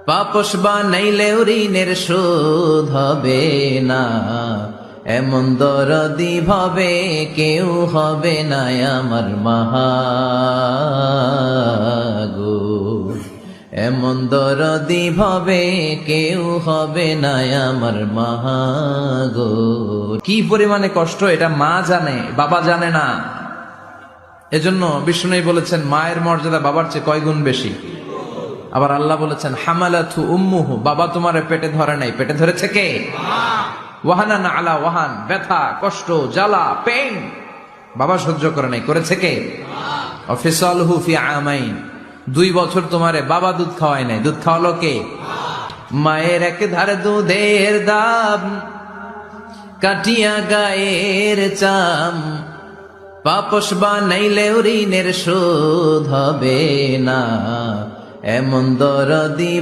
পাপস বানাইলেও ঋণের শোধ হবে না, এমন দরদি ভাবে কেউ হবে না আমার মাহাগো। এমন দরদি ভাবে কেউ হবে না আমার মাহাগো। কি পরিমাণে কষ্ট এটা মা জানে, বাবা জানে না। এজন্য বিষ্ণু বলেছেন মায়ের মর্যাদা বাবার চেয়ে কয় গুণ বেশি। আবার আল্লাহ বলেছেন হামালাতহু উম্মুহু, বাবা তোমারে পেটে ধরে নাই, পেটে ধরেছে কে? ওয়াহানান আলা ওয়াহান, ব্যথা কষ্ট জ্বালা পেইন বাবা সহ্য করে নাই, করেছে কে? অফিসালহু ফি আমাইন, 2 বছর তোমারে বাবা দুধ খাওয়ায় নাই, দুধ খাওয়ালো কে? মায়ের এক ধারে দুধের দাম কাটিয়া গায়ের চাম, পাপস বানাইলেও ঋণের শোধ হবে না, এমন দরদি